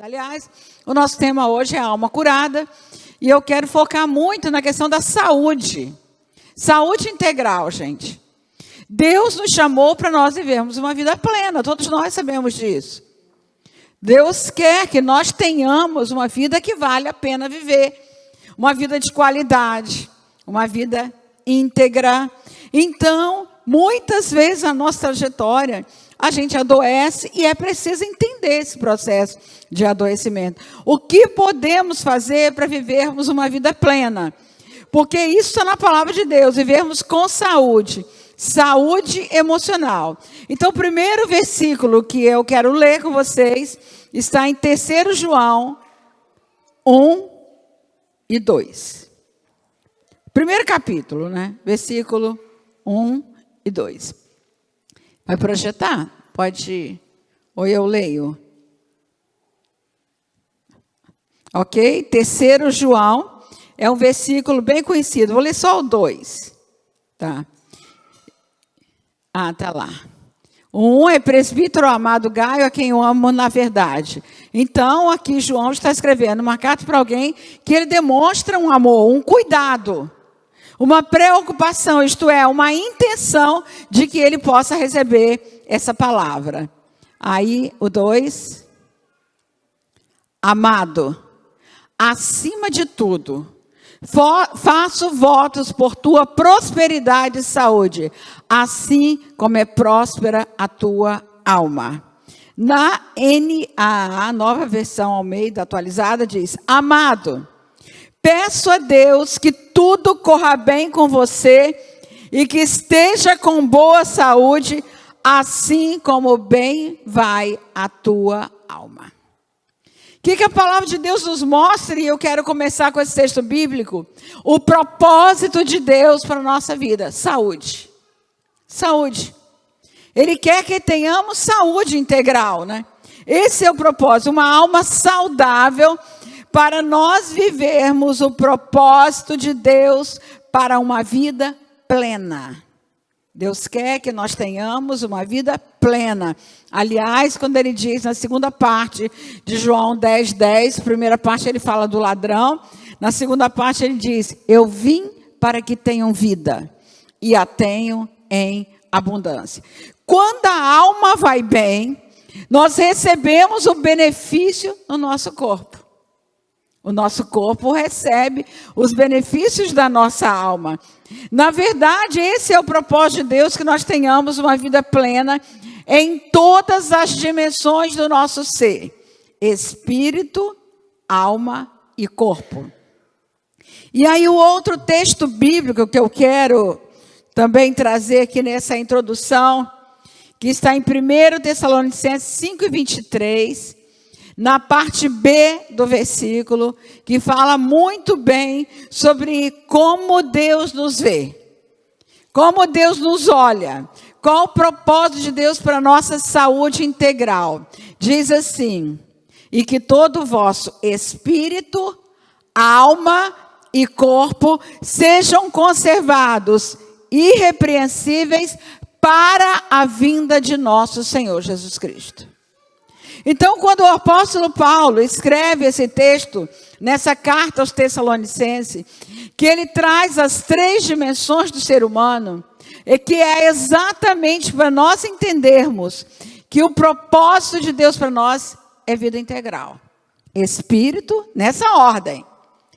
Aliás, o nosso tema hoje é alma curada e eu quero focar muito na questão da saúde. Saúde integral, gente. Deus nos chamou para nós vivermos uma vida plena, todos nós sabemos disso. Deus quer que nós tenhamos uma vida que vale a pena viver, uma vida de qualidade, uma vida íntegra. Então, muitas vezes na nossa trajetória, a gente adoece e é preciso entender esse processo de adoecimento. O que podemos fazer para vivermos uma vida plena? Porque isso está na palavra de Deus, vivermos com saúde, saúde emocional. Então, o primeiro versículo que eu quero ler com vocês está em 3 João 1 e 2. Primeiro capítulo, né? Versículo 1 e 2. Vai projetar? Pode ir. Ou eu leio. Ok? 3 João é um versículo bem conhecido. Vou ler só o 2. Tá? Tá lá. O 1 é presbítero amado Gaio, a quem eu amo na verdade. Então, aqui João está escrevendo uma carta para alguém que ele demonstra um amor, um cuidado, uma preocupação, isto é, uma intenção de que ele possa receber essa palavra. Aí, o 2. Amado, acima de tudo, faço votos por tua prosperidade e saúde, assim como é próspera a tua alma. Na NAA, nova versão Almeida atualizada, diz: amado, peço a Deus que tudo corra bem com você e que esteja com boa saúde, assim como bem vai a tua alma. O que a palavra de Deus nos mostra, e eu quero começar com esse texto bíblico, o propósito de Deus para a nossa vida: saúde. Saúde. Ele quer que tenhamos saúde integral, né? Esse é o propósito, uma alma saudável para nós vivermos o propósito de Deus para uma vida plena. Deus quer que nós tenhamos uma vida plena. Aliás, quando ele diz na segunda parte de João 10:10, primeira parte ele fala do ladrão, na segunda parte ele diz: eu vim para que tenham vida e a tenham em abundância. Quando a alma vai bem, nós recebemos o benefício no nosso corpo. O nosso corpo recebe os benefícios da nossa alma. Na verdade, esse é o propósito de Deus, que nós tenhamos uma vida plena em todas as dimensões do nosso ser: espírito, alma e corpo. E aí o outro texto bíblico que eu quero também trazer aqui nessa introdução, que está em 1 Tessalonicenses 5:23, na parte B do versículo, que fala muito bem sobre como Deus nos vê, como Deus nos olha, qual o propósito de Deus para a nossa saúde integral. Diz assim: e que todo o vosso espírito, alma e corpo sejam conservados irrepreensíveis para a vinda de nosso Senhor Jesus Cristo. Então, quando o apóstolo Paulo escreve esse texto, nessa carta aos Tessalonicenses, que ele traz as 3 dimensões do ser humano, e que é exatamente para nós entendermos que o propósito de Deus para nós é vida integral. Espírito, nessa ordem: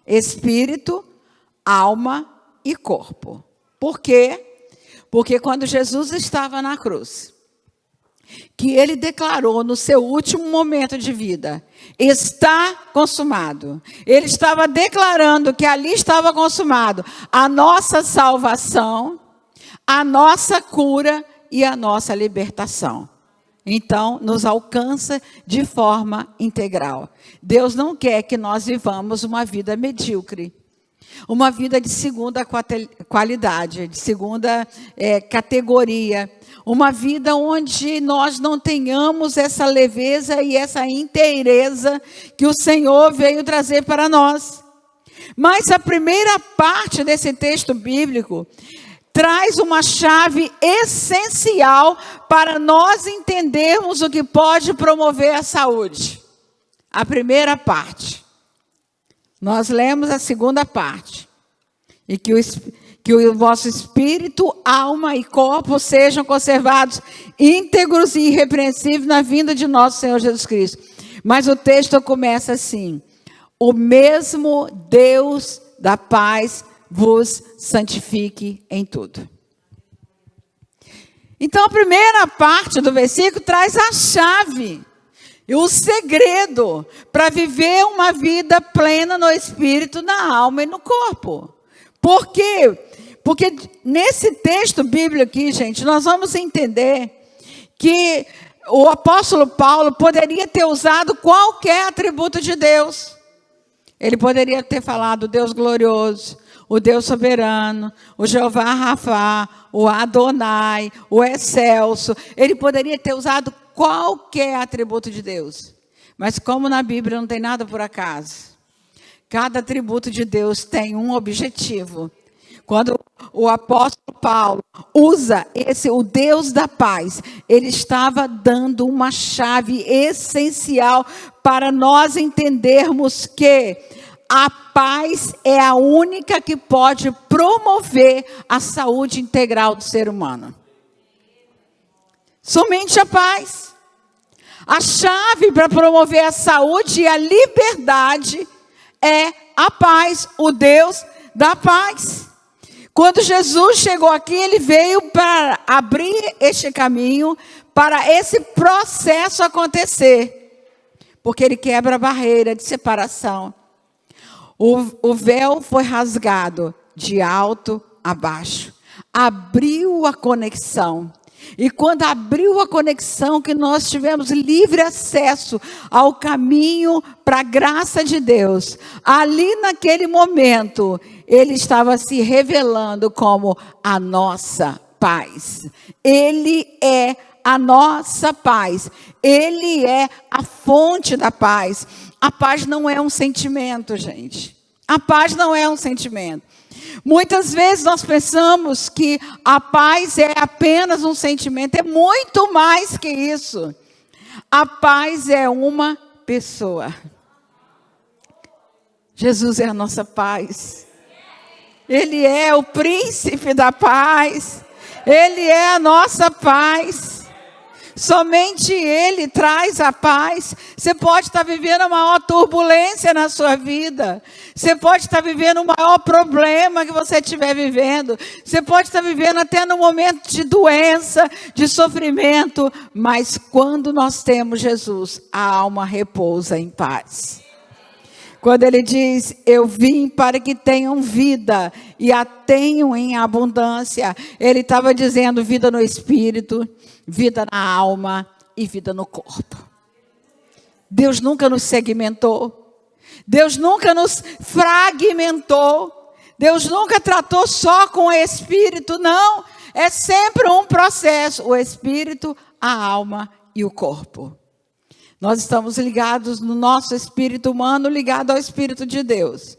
espírito, alma e corpo. Por quê? Porque quando Jesus estava na cruz, que ele declarou no seu último momento de vida: está consumado. Ele estava declarando que ali estava consumado a nossa salvação, a nossa cura e a nossa libertação. Então, nos alcança de forma integral. Deus não quer que nós vivamos uma vida medíocre, uma vida de segunda qualidade, de segunda categoria, uma vida onde nós não tenhamos essa leveza e essa inteireza que o Senhor veio trazer para nós. Mas a primeira parte desse texto bíblico traz uma chave essencial para nós entendermos o que pode promover a saúde. a primeira parte. Nós lemos a segunda parte. E que o vosso espírito, alma e corpo sejam conservados íntegros e irrepreensíveis na vinda de nosso Senhor Jesus Cristo. Mas o texto começa assim: o mesmo Deus da paz vos santifique em tudo. Então, a primeira parte do versículo traz a chave e o segredo para viver uma vida plena no espírito, na alma e no corpo. Por quê? Porque nesse texto bíblico aqui, gente, nós vamos entender que o apóstolo Paulo poderia ter usado qualquer atributo de Deus. Ele poderia ter falado Deus glorioso, o Deus soberano, o Jeová Rafá, o Adonai, o excelso. Ele poderia ter usado qualquer atributo de Deus. Mas como na Bíblia não tem nada por acaso, cada atributo de Deus tem um objetivo. Quando o apóstolo Paulo usa o Deus da paz, ele estava dando uma chave essencial para nós entendermos que a paz é a única que pode promover a saúde integral do ser humano. Somente a paz. A chave para promover a saúde e a liberdade é a paz, o Deus da paz. Quando Jesus chegou aqui, ele veio para abrir este caminho, para esse processo acontecer. Porque ele quebra a barreira de separação. O véu foi rasgado de alto a baixo. Abriu a conexão. E quando abriu a conexão, que nós tivemos livre acesso ao caminho para a graça de Deus, ali naquele momento, ele estava se revelando como a nossa paz. Ele é a nossa paz. Ele é a fonte da paz. A paz não é um sentimento, gente. A paz não é um sentimento. Muitas vezes nós pensamos que a paz é apenas um sentimento. É muito mais que isso. A paz é uma pessoa. Jesus é a nossa paz. Ele é o príncipe da paz. Ele é a nossa paz. Somente Ele traz a paz. Você pode estar vivendo a maior turbulência na sua vida. Você pode estar vivendo o maior problema que você estiver vivendo. Você pode estar vivendo até no momento de doença, de sofrimento. Mas quando nós temos Jesus, a alma repousa em paz. Quando ele diz, eu vim para que tenham vida e a tenham em abundância. Ele estava dizendo vida no espírito, vida na alma e vida no corpo. Deus nunca nos segmentou. Deus nunca nos fragmentou. Deus nunca tratou só com o espírito, não. É sempre um processo. O espírito, a alma e o corpo. Nós estamos ligados no nosso espírito humano, ligado ao Espírito de Deus.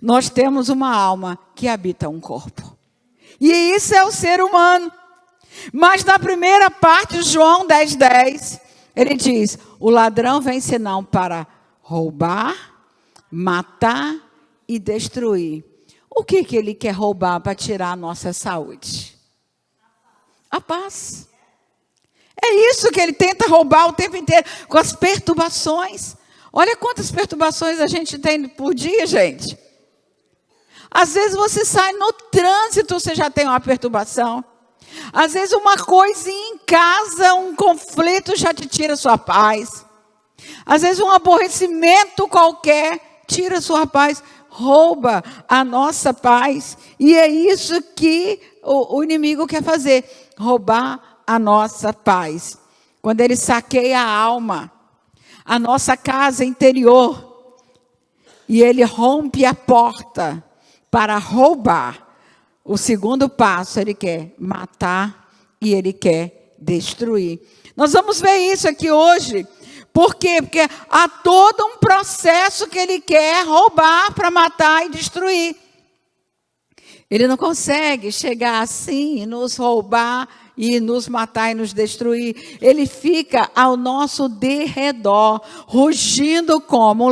Nós temos uma alma que habita um corpo. E isso é o ser humano. Mas na primeira parte, João 10:10, ele diz, o ladrão vem senão para roubar, matar e destruir. O que ele quer roubar para tirar a nossa saúde? A paz. É isso que ele tenta roubar o tempo inteiro, com as perturbações. Olha quantas perturbações a gente tem por dia, gente. Às vezes você sai no trânsito, você já tem uma perturbação. Às vezes uma coisinha em casa, um conflito já te tira a sua paz. Às vezes um aborrecimento qualquer tira a sua paz, rouba a nossa paz. E é isso que o inimigo quer fazer, roubar a nossa paz. Quando ele saqueia a alma, a nossa casa interior, e ele rompe a porta para roubar. O segundo passo, ele quer matar e ele quer destruir. Nós vamos ver isso aqui hoje. Por quê? Porque há todo um processo que ele quer roubar para matar e destruir. Ele não consegue chegar assim e nos roubar e nos matar e nos destruir. Ele fica ao nosso derredor, rugindo como um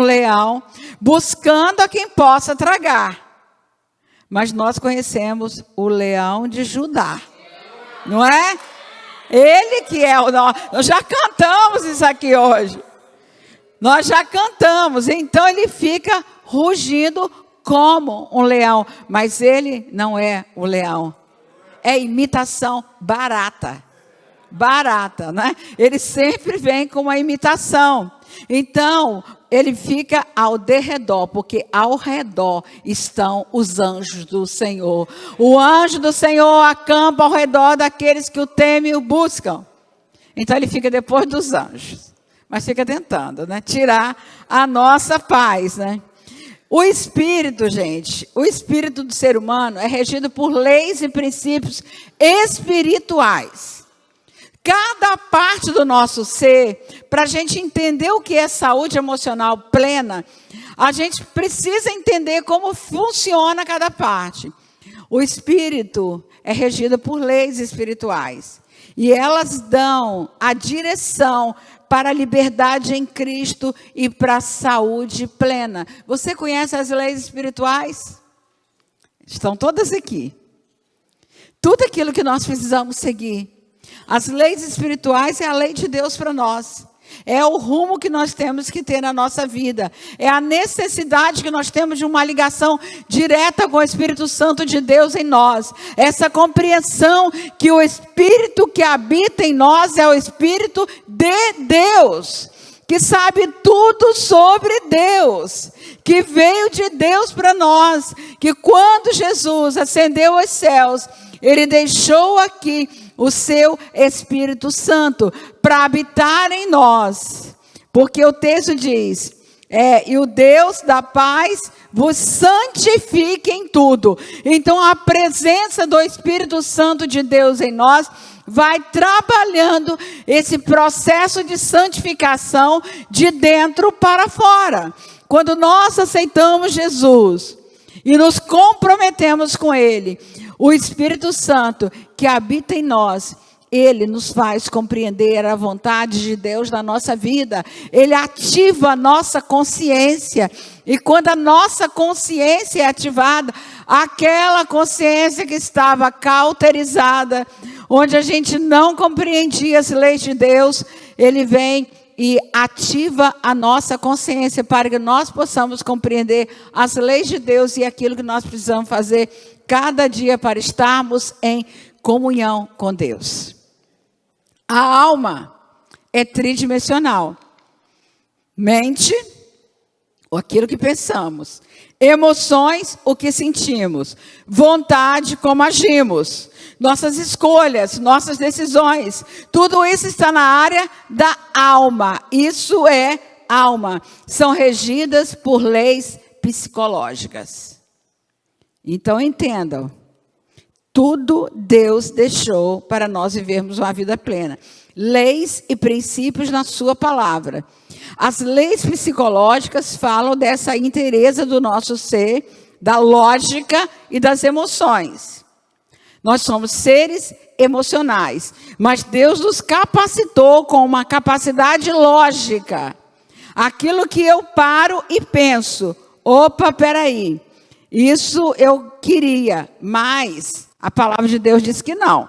leão, buscando a quem possa tragar. Mas nós conhecemos o leão de Judá, não é? Ele que é o nosso. Nós já cantamos isso aqui hoje. Nós já cantamos. Então ele fica rugindo como um leão. Mas ele não é o leão. É imitação barata. Barata, né? Ele sempre vem com uma imitação. Então, ele fica ao derredor, porque ao redor estão os anjos do Senhor. O anjo do Senhor acampa ao redor daqueles que o temem e o buscam. Então, ele fica depois dos anjos. Mas fica tentando, né? Tirar a nossa paz, né? O espírito, gente, o espírito do ser humano é regido por leis e princípios espirituais. Cada parte do nosso ser, para a gente entender o que é saúde emocional plena, a gente precisa entender como funciona cada parte. O espírito é regido por leis espirituais. E elas dão a direção para a liberdade em Cristo e para a saúde plena. Você conhece as leis espirituais? Estão todas aqui. Tudo aquilo que nós precisamos seguir. As leis espirituais é a lei de Deus para nós. É o rumo que nós temos que ter na nossa vida. É a necessidade que nós temos de uma ligação direta com o Espírito Santo de Deus em nós. Essa compreensão que o Espírito que habita em nós é o Espírito de Deus, que sabe tudo sobre Deus, que veio de Deus para nós, que quando Jesus ascendeu aos céus, ele deixou aqui o seu Espírito Santo para habitar em nós. Porque o texto diz, e o Deus da paz vos santifique em tudo. Então a presença do Espírito Santo de Deus em nós vai trabalhando esse processo de santificação de dentro para fora. Quando nós aceitamos Jesus e nos comprometemos com Ele, o Espírito Santo que habita em nós, ele nos faz compreender a vontade de Deus na nossa vida. Ele ativa a nossa consciência. E quando a nossa consciência é ativada, aquela consciência que estava cauterizada, onde a gente não compreendia as leis de Deus, ele vem e ativa a nossa consciência para que nós possamos compreender as leis de Deus e aquilo que nós precisamos fazer cada dia para estarmos em comunhão com Deus. A alma é tridimensional. Mente, aquilo que pensamos. Emoções, o que sentimos. Vontade, como agimos. Nossas escolhas, nossas decisões. Tudo isso está na área da alma. Isso é alma. São regidas por leis psicológicas. Então entendam, tudo Deus deixou para nós vivermos uma vida plena. Leis e princípios na sua palavra. As leis psicológicas falam dessa inteireza do nosso ser, da lógica e das emoções. Nós somos seres emocionais, mas Deus nos capacitou com uma capacidade lógica. Aquilo que eu paro e penso, opa, peraí. Isso eu queria, mas a palavra de Deus diz que não.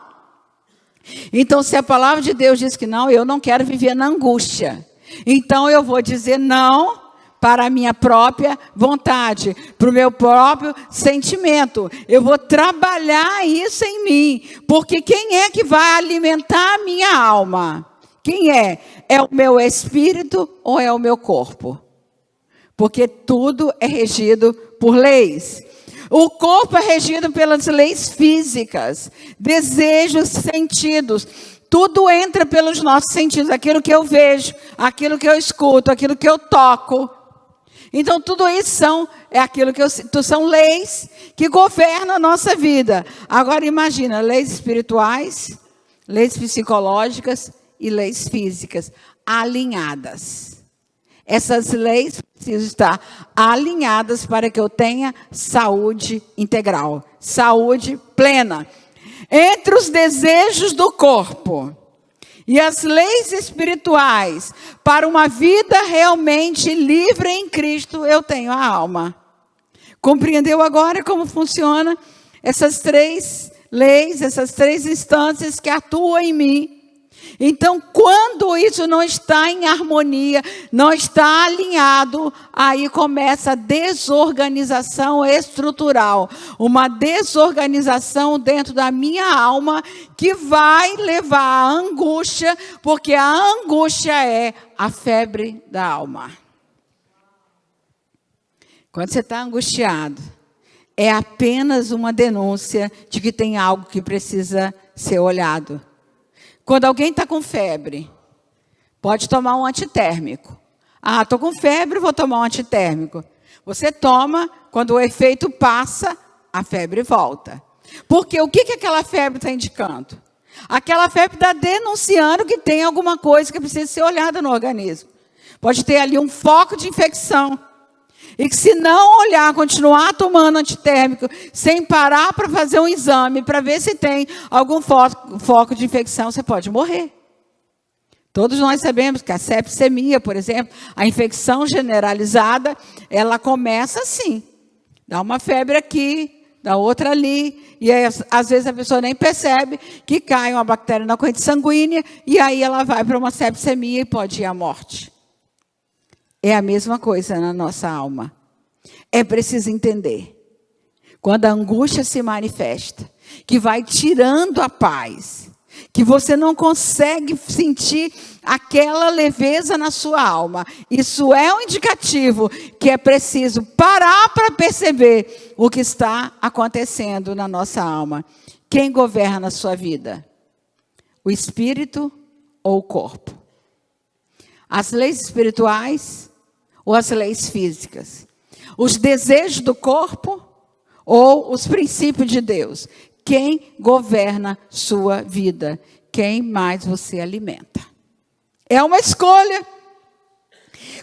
Então, se a palavra de Deus diz que não, eu não quero viver na angústia. Então, eu vou dizer não para a minha própria vontade, para o meu próprio sentimento. Eu vou trabalhar isso em mim, porque quem é que vai alimentar a minha alma? Quem é? É o meu espírito ou é o meu corpo? Porque tudo é regido por leis. O corpo é regido pelas leis físicas, desejos, sentidos. Tudo entra pelos nossos sentidos, aquilo que eu vejo, aquilo que eu escuto, aquilo que eu toco. Então, tudo isso são leis que governam a nossa vida. Agora, imagina, leis espirituais, leis psicológicas e leis físicas alinhadas. Essas leis precisam estar alinhadas para que eu tenha saúde integral, saúde plena. entre os desejos do corpo e as leis espirituais para uma vida realmente livre em Cristo, eu tenho a alma. Compreendeu agora como funciona essas três leis, essas três instâncias que atuam em mim? Então, quando isso não está em harmonia, não está alinhado, aí começa a desorganização estrutural. Uma desorganização dentro da minha alma que vai levar à angústia, porque a angústia é a febre da alma. Quando você está angustiado, é apenas uma denúncia de que tem algo que precisa ser olhado. Quando alguém está com febre, pode tomar um antitérmico. Ah, estou com febre, vou tomar um antitérmico. Você toma, quando o efeito passa, a febre volta. Porque o que aquela febre está indicando? Aquela febre está denunciando que tem alguma coisa que precisa ser olhada no organismo. Pode ter ali um foco de infecção. E que se não olhar, continuar tomando antitérmico, sem parar para fazer um exame, para ver se tem algum foco de infecção, você pode morrer. Todos nós sabemos que a sepsemia, por exemplo, a infecção generalizada, ela começa assim. Dá uma febre aqui, dá outra ali, e aí, às vezes a pessoa nem percebe que cai uma bactéria na corrente sanguínea, e aí ela vai para uma sepsemia e pode ir à morte. É a mesma coisa na nossa alma. É preciso entender. Quando a angústia se manifesta, que vai tirando a paz, que você não consegue sentir aquela leveza na sua alma, isso é um indicativo que é preciso parar para perceber o que está acontecendo na nossa alma. Quem governa a sua vida? O espírito ou o corpo? As leis espirituais ou as leis físicas? Os desejos do corpo ou os princípios de Deus? Quem governa sua vida? Quem mais você alimenta? É uma escolha.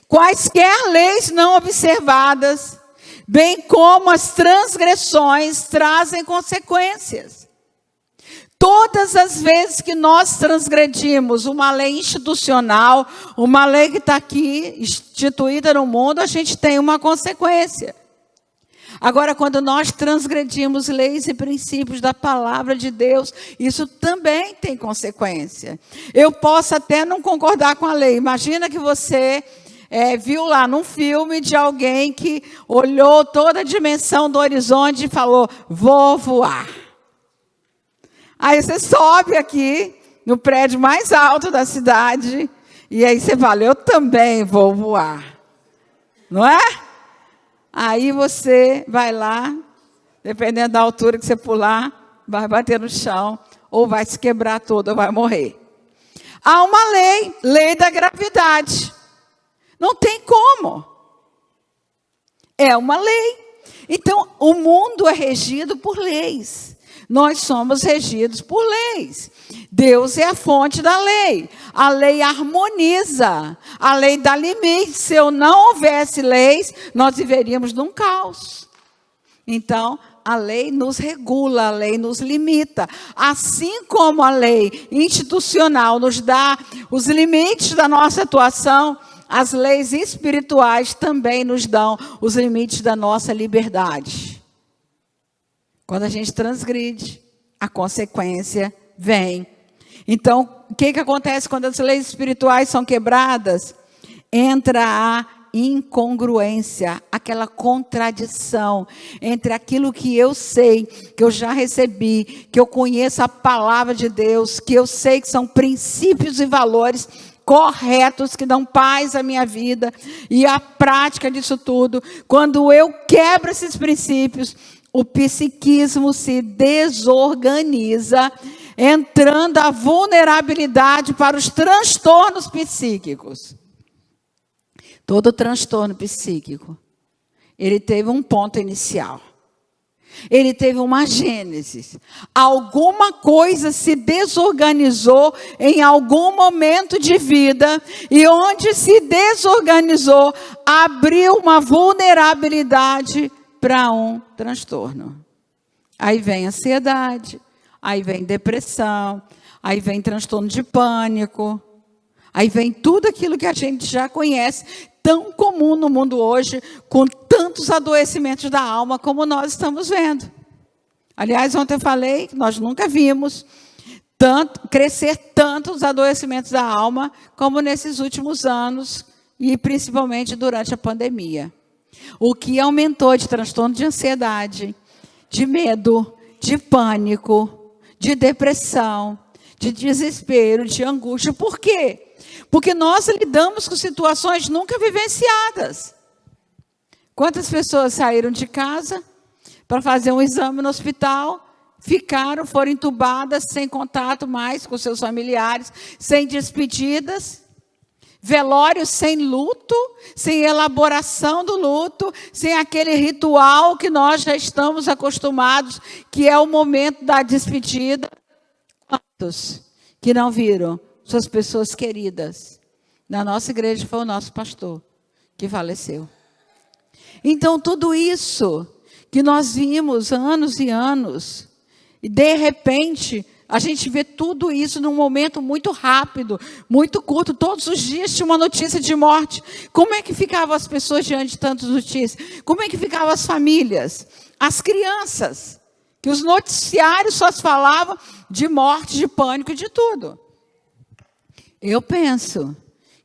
Quaisquer leis não observadas, bem como as transgressões, trazem consequências. Todas as vezes que nós transgredimos uma lei institucional, uma lei que está aqui, instituída no mundo, a gente tem uma consequência. Agora, quando nós transgredimos leis e princípios da palavra de Deus, isso também tem consequência. Eu posso até não concordar com a lei. Imagina que você viu lá num filme de alguém que olhou toda a dimensão do horizonte e falou, vou voar. Aí você sobe aqui no prédio mais alto da cidade e aí você fala, eu também vou voar. Não é? Aí você vai lá, dependendo da altura que você pular, vai bater no chão, ou vai se quebrar todo, ou vai morrer. Há uma lei, lei da gravidade. Não tem como. É uma lei. Então, o mundo é regido por leis. Nós somos regidos por leis. Deus é a fonte da lei. A lei harmoniza. A lei dá limite. Se eu não houvesse leis, nós viveríamos num caos. Então, a lei nos regula, a lei nos limita. Assim como a lei institucional nos dá os limites da nossa atuação, as leis espirituais também nos dão os limites da nossa liberdade. Quando a gente transgride, a consequência vem. Então, o que acontece quando as leis espirituais são quebradas? Entra a incongruência, aquela contradição entre aquilo que eu sei, que eu já recebi, que eu conheço a palavra de Deus, que eu sei que são princípios e valores corretos, que dão paz à minha vida, e a prática disso tudo. Quando eu quebro esses princípios, o psiquismo se desorganiza, entrando a vulnerabilidade para os transtornos psíquicos. Todo transtorno psíquico, ele teve um ponto inicial. Ele teve uma gênese. Alguma coisa se desorganizou em algum momento de vida, e onde se desorganizou, abriu uma vulnerabilidade para um transtorno. Aí vem a ansiedade, aí vem depressão, aí vem transtorno de pânico, aí vem tudo aquilo que a gente já conhece, tão comum no mundo hoje, com tantos adoecimentos da alma como nós estamos vendo. Aliás, ontem eu falei que nós nunca vimos crescer tanto os adoecimentos da alma como nesses últimos anos e principalmente durante a pandemia. O que aumentou de transtorno de ansiedade, de medo, de pânico, de depressão, de desespero, de angústia. Por quê? Porque nós lidamos com situações nunca vivenciadas. Quantas pessoas saíram de casa para fazer um exame no hospital, foram entubadas, sem contato mais com seus familiares, sem despedidas, velórios sem luto, sem elaboração do luto, sem aquele ritual que nós já estamos acostumados, que é o momento da despedida. Quantos que não viram suas pessoas queridas? Na nossa igreja foi o nosso pastor que faleceu. Então, tudo isso que nós vimos anos e anos, e de repente, a gente vê tudo isso num momento muito rápido, muito curto. Todos os dias tinha uma notícia de morte. Como é que ficavam as pessoas diante de tantas notícias? Como é que ficavam as famílias? As crianças, que os noticiários só falavam de morte, de pânico e de tudo. Eu penso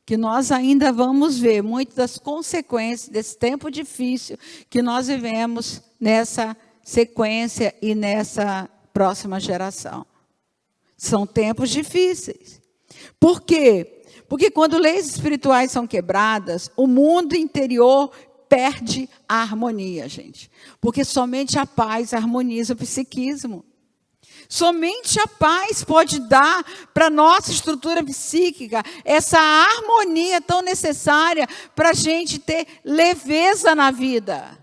que nós ainda vamos ver muitas das consequências desse tempo difícil que nós vivemos nessa sequência e nessa próxima geração. São tempos difíceis. Por quê? Porque quando leis espirituais são quebradas, o mundo interior perde a harmonia, gente. Porque somente a paz harmoniza o psiquismo. Somente a paz pode dar para a nossa estrutura psíquica essa harmonia tão necessária para a gente ter leveza na vida.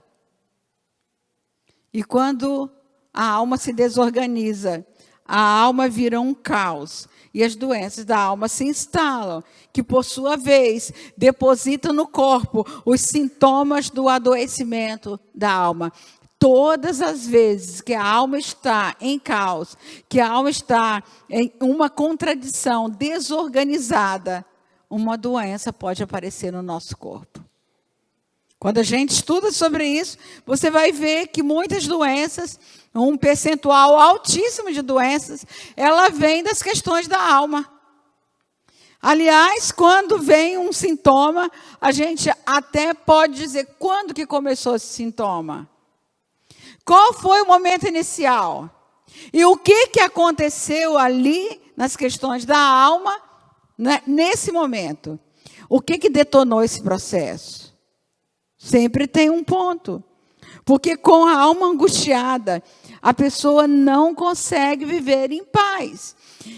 E quando a alma se desorganiza, a alma vira um caos e as doenças da alma se instalam, que por sua vez depositam no corpo os sintomas do adoecimento da alma. Todas as vezes que a alma está em caos, que a alma está em uma contradição desorganizada, uma doença pode aparecer no nosso corpo. Quando a gente estuda sobre isso, você vai ver que muitas doenças, um percentual altíssimo de doenças, ela vem das questões da alma. Aliás, quando vem um sintoma, a gente até pode dizer quando que começou esse sintoma. Qual foi o momento inicial? E o que aconteceu ali nas questões da alma, né, nesse momento? O que detonou esse processo? Sempre tem um ponto. Porque com a alma angustiada, a pessoa não consegue viver em paz.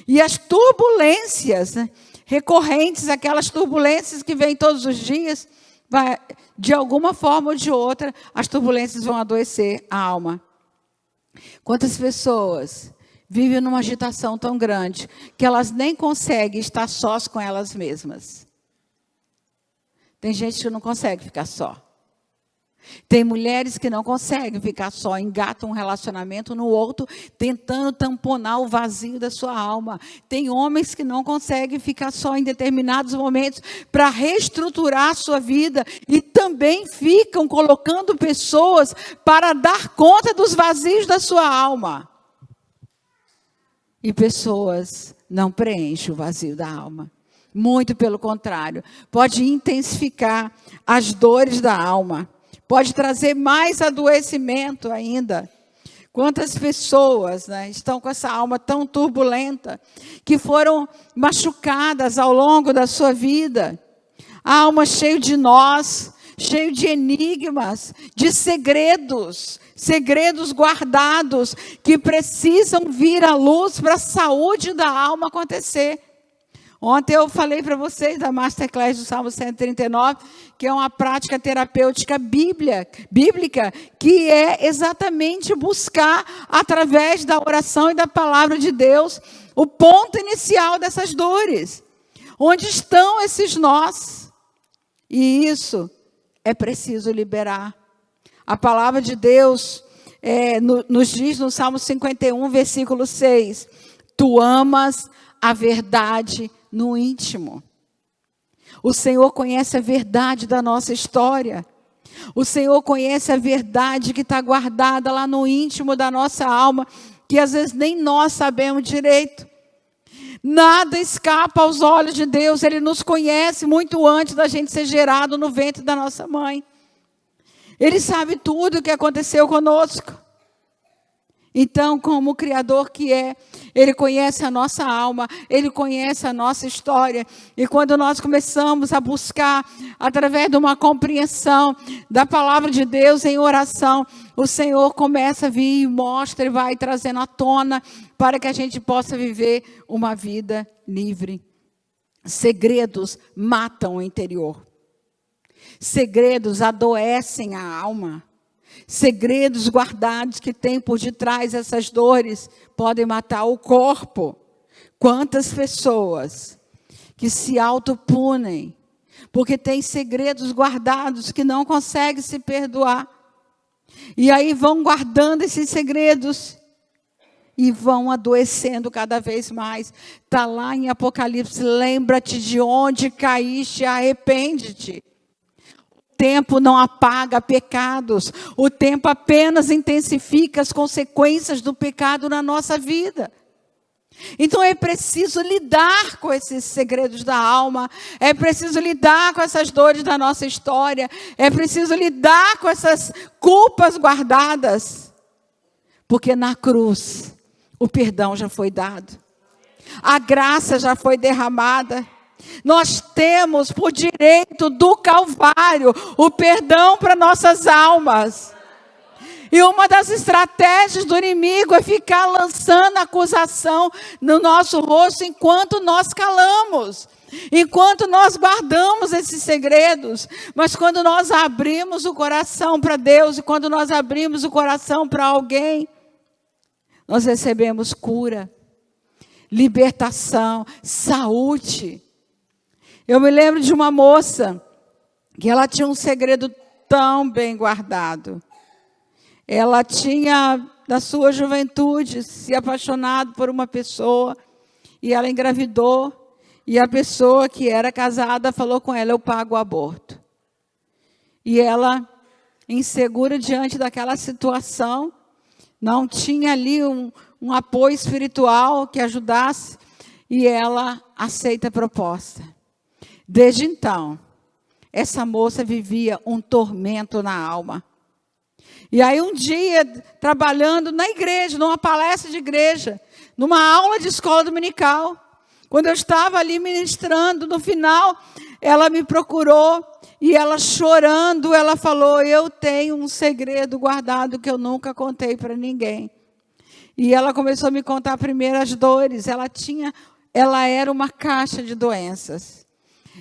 E as turbulências, né, recorrentes, aquelas turbulências que vêm todos os dias, de alguma forma ou de outra, as turbulências vão adoecer a alma. Quantas pessoas vivem numa agitação tão grande que elas nem conseguem estar sós com elas mesmas? Tem gente que não consegue ficar só. Tem mulheres que não conseguem ficar só, engatam um relacionamento no outro, tentando tamponar o vazio da sua alma. Tem homens que não conseguem ficar só em determinados momentos para reestruturar a sua vida e também ficam colocando pessoas para dar conta dos vazios da sua alma. E pessoas não preenchem o vazio da alma. Muito pelo contrário, pode intensificar as dores da alma. Pode trazer mais adoecimento ainda. Quantas pessoas, né, estão com essa alma tão turbulenta, que foram machucadas ao longo da sua vida. A alma cheia de nós, cheio de enigmas, de segredos guardados, que precisam vir à luz para a saúde da alma acontecer. Ontem eu falei para vocês da Masterclass do Salmo 139, que é uma prática terapêutica bíblica, que é exatamente buscar, através da oração e da palavra de Deus, o ponto inicial dessas dores. Onde estão esses nós? E isso é preciso liberar. A palavra de Deus, nos diz no Salmo 51, versículo 6, tu amas a verdade no íntimo. O Senhor conhece a verdade da nossa história. O Senhor conhece a verdade que está guardada lá no íntimo da nossa alma, que às vezes nem nós sabemos direito. Nada escapa aos olhos de Deus. Ele nos conhece muito antes da gente ser gerado no ventre da nossa mãe. Ele sabe tudo o que aconteceu conosco. Então, como o Criador que é, Ele conhece a nossa alma, Ele conhece a nossa história. E quando nós começamos a buscar, através de uma compreensão da palavra de Deus em oração, o Senhor começa a vir e mostra e vai trazendo à tona para que a gente possa viver uma vida livre. Segredos matam o interior. Segredos adoecem a alma. Segredos guardados que tem por detrás essas dores podem matar o corpo. Quantas pessoas que se autopunem porque tem segredos guardados que não conseguem se perdoar. E aí vão guardando esses segredos e vão adoecendo cada vez mais. Está lá em Apocalipse, lembra-te de onde caíste, arrepende-te. O tempo não apaga pecados, o tempo apenas intensifica as consequências do pecado na nossa vida. Então é preciso lidar com esses segredos da alma, é preciso lidar com essas dores da nossa história, é preciso lidar com essas culpas guardadas, porque na cruz o perdão já foi dado, a graça já foi derramada. Nós temos por direito do Calvário o perdão para nossas almas. E uma das estratégias do inimigo é ficar lançando acusação no nosso rosto enquanto nós calamos, enquanto nós guardamos esses segredos. Mas quando nós abrimos o coração para Deus e quando nós abrimos o coração para alguém, nós recebemos cura, libertação, saúde. Eu me lembro de uma moça que ela tinha um segredo tão bem guardado. Ela tinha, da sua juventude, se apaixonado por uma pessoa e ela engravidou. E a pessoa que era casada falou com ela, eu pago o aborto. E ela, insegura diante daquela situação, não tinha ali um apoio espiritual que ajudasse, e ela aceita a proposta. Desde então, essa moça vivia um tormento na alma. E aí um dia, trabalhando na igreja, numa palestra de igreja, numa aula de escola dominical, quando eu estava ali ministrando, no final, ela me procurou e ela chorando, ela falou, eu tenho um segredo guardado que eu nunca contei para ninguém. E ela começou a me contar primeiro as dores. Ela era uma caixa de doenças.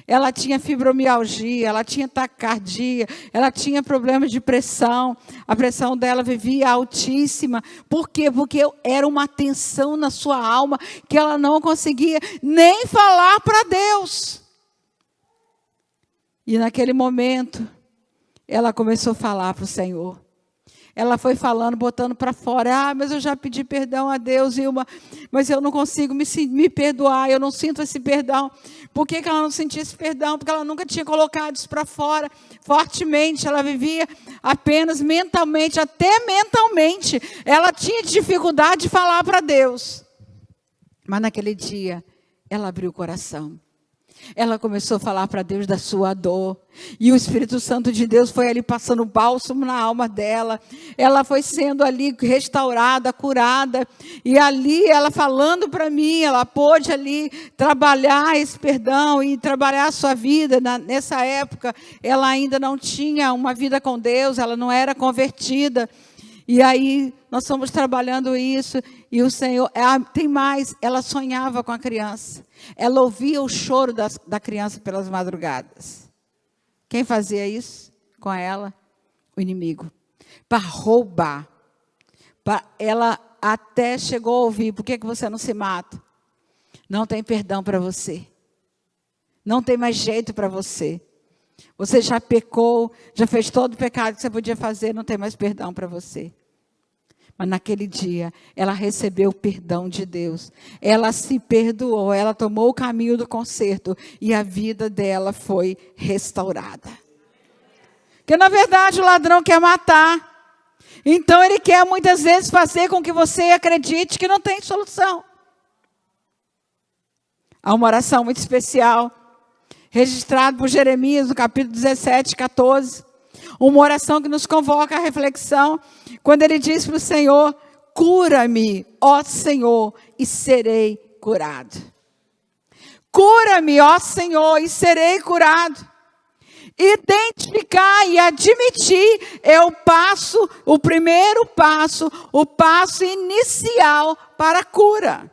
Ela tinha fibromialgia, ela tinha taquicardia, ela tinha problemas de pressão. A pressão dela vivia altíssima. Por quê? Porque era uma tensão na sua alma que ela não conseguia nem falar para Deus. E naquele momento, ela começou a falar para o Senhor. Ela foi falando, botando para fora. Mas eu já pedi perdão a Deus, Ilma, mas eu não consigo me perdoar, eu não sinto esse perdão. Por que ela não sentia esse perdão? Porque ela nunca tinha colocado isso para fora fortemente. Ela vivia apenas mentalmente, até mentalmente. Ela tinha dificuldade de falar para Deus. Mas naquele dia, ela abriu o coração. Ela começou a falar para Deus da sua dor. E o Espírito Santo de Deus foi ali passando bálsamo na alma dela. Ela foi sendo ali restaurada, curada. E ali, ela falando para mim, ela pôde ali trabalhar esse perdão e trabalhar a sua vida. Nessa época, ela ainda não tinha uma vida com Deus, ela não era convertida. E aí, nós fomos trabalhando isso, e o Senhor, tem mais, ela sonhava com a criança. Ela ouvia o choro da criança pelas madrugadas. Quem fazia isso com ela? O inimigo. Para roubar. Ela até chegou a ouvir, por que você não se mata? Não tem perdão para você. Não tem mais jeito para você. Você já pecou, já fez todo o pecado que você podia fazer, não tem mais perdão para você. Mas naquele dia, ela recebeu o perdão de Deus. Ela se perdoou, ela tomou o caminho do conserto e a vida dela foi restaurada. Porque, na verdade, o ladrão quer matar. Então, ele quer muitas vezes fazer com que você acredite que não tem solução. Há uma oração muito especial, registrada por Jeremias, no capítulo 17, 14. Uma oração que nos convoca à reflexão, quando ele diz para o Senhor: cura-me, ó Senhor, e serei curado. Cura-me, ó Senhor, e serei curado. Identificar e admitir é o primeiro passo, o passo inicial para a cura.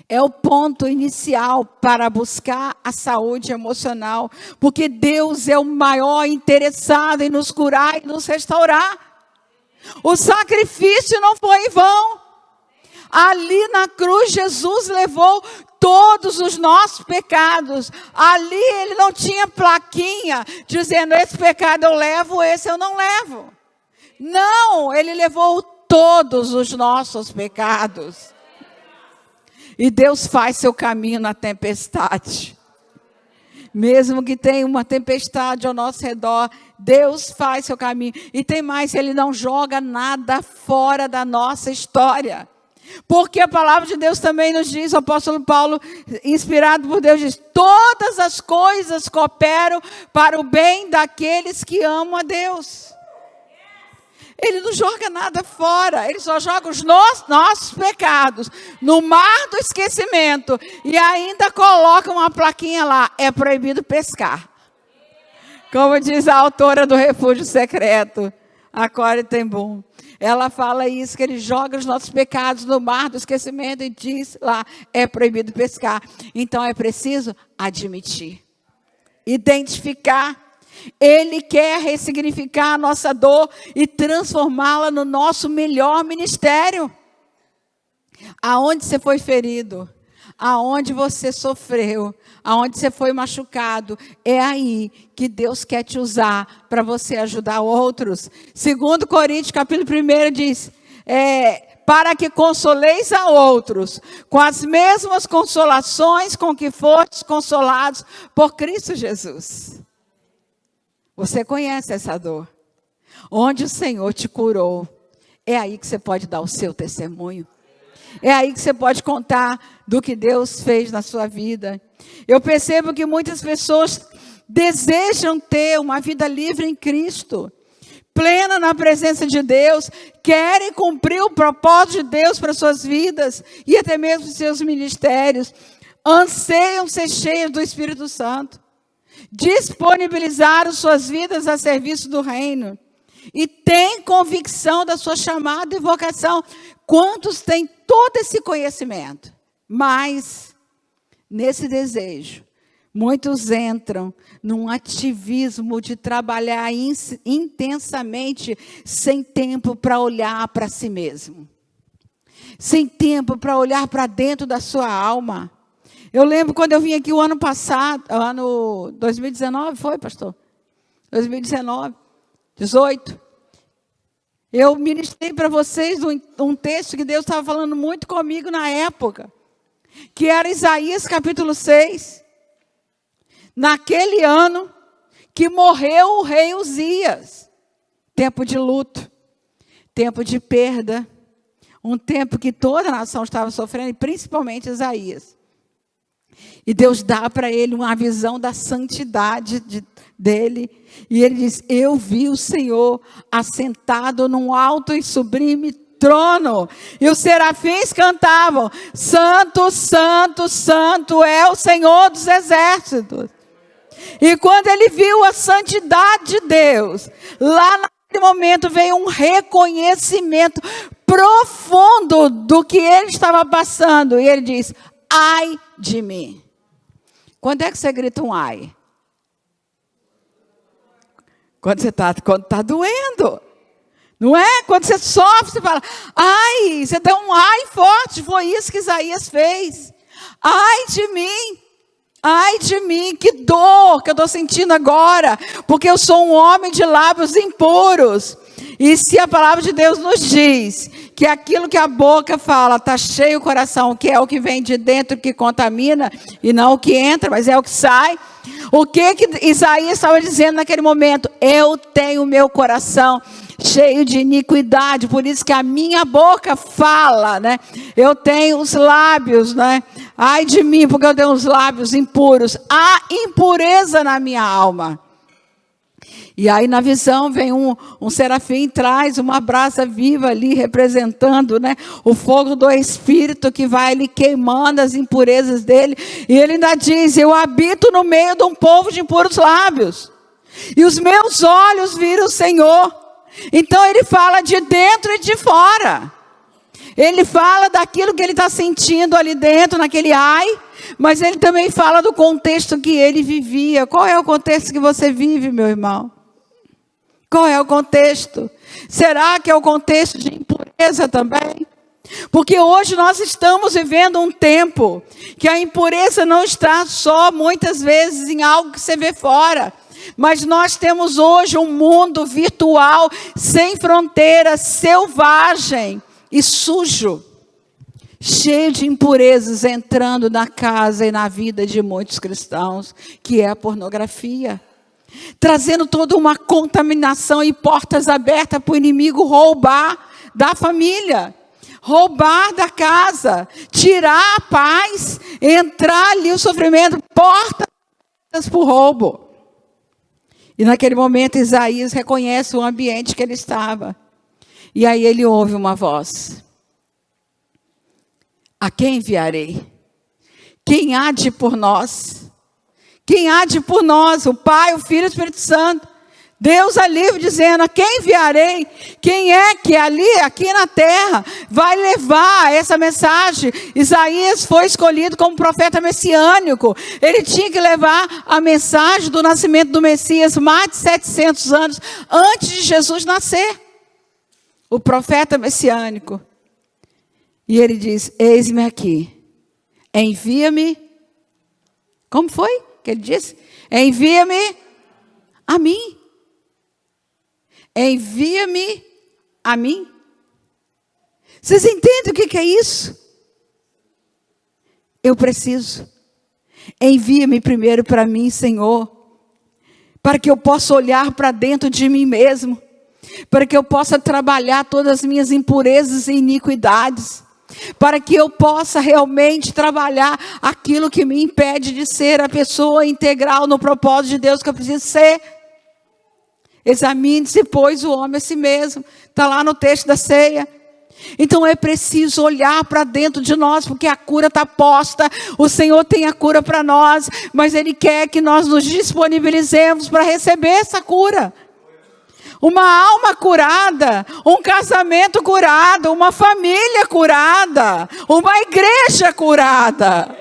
É o ponto inicial para buscar a saúde emocional, porque Deus é o maior interessado em nos curar e nos restaurar. O sacrifício não foi em vão. Ali na cruz, Jesus levou todos os nossos pecados. Ali ele não tinha plaquinha dizendo: esse pecado eu levo, esse eu não levo. Não, ele levou todos os nossos pecados. E Deus faz seu caminho na tempestade. Mesmo que tenha uma tempestade ao nosso redor, Deus faz seu caminho. E tem mais, Ele não joga nada fora da nossa história. Porque a palavra de Deus também nos diz, o apóstolo Paulo, inspirado por Deus, diz: todas as coisas cooperam para o bem daqueles que amam a Deus. Ele não joga nada fora, ele só joga os nossos pecados no mar do esquecimento e ainda coloca uma plaquinha lá: é proibido pescar. Como diz a autora do Refúgio Secreto, a Corrie ten Boom. Ela fala isso, que ele joga os nossos pecados no mar do esquecimento e diz lá: é proibido pescar. Então é preciso admitir, identificar. Ele quer ressignificar a nossa dor e transformá-la no nosso melhor ministério. Aonde você foi ferido, aonde você sofreu, aonde você foi machucado, é aí que Deus quer te usar para você ajudar outros. 2 Coríntios, capítulo 1, diz: para que consoleis a outros com as mesmas consolações com que fostes consolados por Cristo Jesus. Você conhece essa dor. Onde o Senhor te curou, é aí que você pode dar o seu testemunho. É aí que você pode contar do que Deus fez na sua vida. Eu percebo que muitas pessoas desejam ter uma vida livre em Cristo, plena na presença de Deus, querem cumprir o propósito de Deus para suas vidas e até mesmo seus ministérios, anseiam ser cheios do Espírito Santo. Disponibilizaram suas vidas a serviço do reino e têm convicção da sua chamada e vocação. Quantos têm todo esse conhecimento? Mas, nesse desejo, muitos entram num ativismo de trabalhar intensamente, sem tempo para olhar para si mesmo, sem tempo para olhar para dentro da sua alma. Eu lembro quando eu vim aqui o ano passado, ano 2019, foi, pastor? 2019, 18. Eu ministrei para vocês um texto que Deus estava falando muito comigo na época, que era Isaías capítulo 6. Naquele ano que morreu o rei Uzias. Tempo de luto, tempo de perda, um tempo que toda a nação estava sofrendo, e principalmente Isaías. E Deus dá para ele uma visão da santidade dele. E ele diz: eu vi o Senhor assentado num alto e sublime trono. E os serafins cantavam: Santo, Santo, Santo é o Senhor dos exércitos. E quando ele viu a santidade de Deus, lá naquele momento veio um reconhecimento profundo do que ele estava passando. E ele diz: ai de mim. Quando é que você grita um ai? Quando está doendo. Não é? Quando você sofre, você fala: ai, você dá um ai forte. Foi isso que Isaías fez. Ai de mim. Ai de mim, que dor que eu estou sentindo agora. Porque eu sou um homem de lábios impuros. E se a palavra de Deus nos diz que aquilo que a boca fala está cheio o coração, que é o que vem de dentro que contamina, e não o que entra, mas é o que sai. O que Isaías estava dizendo naquele momento? Eu tenho meu coração cheio de iniquidade, por isso que a minha boca fala, né? Eu tenho os lábios, né? Ai de mim, porque eu tenho os lábios impuros. Há impureza na minha alma. E aí na visão vem um serafim, traz uma brasa viva ali, representando, né, o fogo do Espírito que vai ali queimando as impurezas dele. E ele ainda diz, eu habito no meio de um povo de impuros lábios. E os meus olhos viram o Senhor. Então ele fala de dentro e de fora. Ele fala daquilo que ele está sentindo ali dentro, naquele ai. Mas ele também fala do contexto que ele vivia. Qual é o contexto que você vive, meu irmão? Qual é o contexto? Será que é o contexto de impureza também? Porque hoje nós estamos vivendo um tempo que a impureza não está só, muitas vezes, em algo que você vê fora. Mas nós temos hoje um mundo virtual, sem fronteiras, selvagem e sujo. Cheio de impurezas entrando na casa e na vida de muitos cristãos, que é a pornografia. Trazendo toda uma contaminação e portas abertas para o inimigo roubar da família, roubar da casa, tirar a paz, entrar ali o sofrimento, portas para o roubo. E naquele momento Isaías reconhece o ambiente que ele estava. E aí ele ouve uma voz. A quem enviarei? Quem há de ir por nós? Quem há de ir por nós? O Pai, o Filho e o Espírito Santo. Deus ali dizendo, a quem enviarei? Quem é que ali, aqui na terra, vai levar essa mensagem? Isaías foi escolhido como profeta messiânico. Ele tinha que levar a mensagem do nascimento do Messias mais de 700 anos antes de Jesus nascer. O profeta messiânico. E ele diz, eis-me aqui, envia-me. Como foi que ele disse? Envia-me a mim. Envia-me a mim. Vocês entendem o que é isso? Eu preciso. Envia-me primeiro para mim, Senhor, para que eu possa olhar para dentro de mim mesmo, para que eu possa trabalhar todas as minhas impurezas e iniquidades, para que eu possa realmente trabalhar aquilo que me impede de ser a pessoa integral no propósito de Deus que eu preciso ser. Examine-se, pois, o homem a si mesmo. Está lá no texto da ceia. Então é preciso olhar para dentro de nós, porque a cura está posta. O Senhor tem a cura para nós, mas Ele quer que nós nos disponibilizemos para receber essa cura. Uma alma curada, um casamento curado, uma família curada, uma igreja curada.